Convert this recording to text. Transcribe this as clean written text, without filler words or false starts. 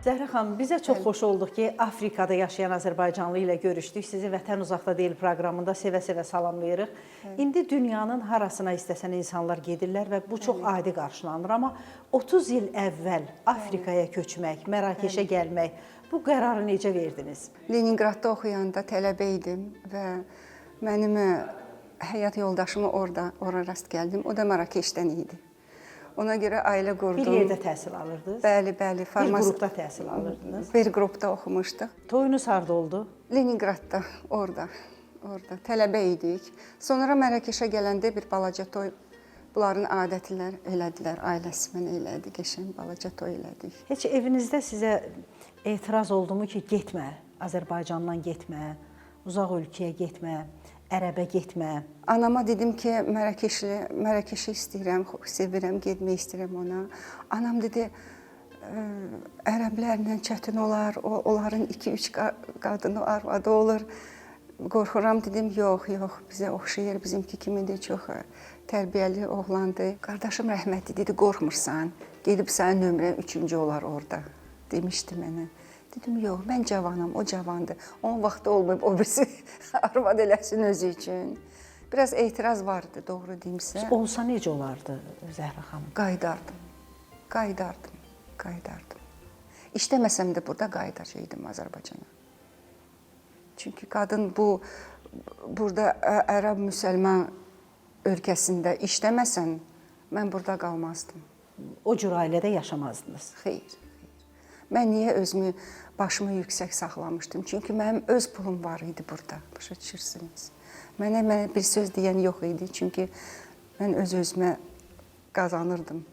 Zəhra xanım, bizə çox xoş olduq ki, Afrikada yaşayan Azərbaycanlı ilə görüşdük. Sizi Vətən Uzaqda deyil proqramında sevə-sevə salamlayırıq. İndi dünyanın harasına istəsən insanlar gedirlər və bu çox adi qarşılanır. Amma 30 il əvvəl Afrikaya köçmək, Mərakeşə gəlmək, bu qərarı necə verdiniz? Leningradda oxuyanda tələbə idim və mənim həyat yoldaşımı ora rast gəldim. O da Mərakeşdən idi. Ona görə ailə qurdum. Bir yerdə təhsil alırdınız? Bəli. Bir qrupda təhsil alırdınız? Bir qrupda oxumuşduq. Toyunuz harda oldu? Leningradda, orada. Tələbə idik. Sonra Mərakeşə gələndə bir balaca toy, bunların adətlər elədilər, ailəsi mənə elədi, qəşəng balaca toy elədik. Heç evinizdə sizə etiraz oldu mu ki, getmə, Azərbaycandan getmə, uzaq ölkəyə getmə, ərəbə getmə? Anama dedim ki, Mərakeşi istəyirəm, sevirəm, getmək istəyirəm ona. Anam dedi, ərəblərlə çətin olar, onların 2-3 qadını arvadı olur. Qorxuram, dedim, yox, bizə oxşayır, bizimki kimidir, çox tərbiyəli oğlandı. Qardaşım rəhmətli dedi, qorxmursan, gedib sənin nömrən 3-cü olar orada, demişdi mənə. Dedim, yox, mən cavanam, o cavandır. Onun vaxtı olmayıb, o birisi arvad eləsin özü üçün. Biraz etiraz vardı, doğru deyimsə. Olsa necə olardı Zəhra xanım? Qayıdardım. İşləməsəm də burada qayıdacaqdım Azərbaycana. Çünki qadın burada ərəb müsəlman ölkəsində işləməsən, mən burada qalmazdım. O cür ailədə yaşamazdınız? Xeyr. Mən niyə özümü, başımı yüksək saxlamışdım? Çünki mənim öz pulum var idi burada, başa düşürsünüz. Mənə bir söz deyən yox idi, çünki mən öz-özümə qazanırdım.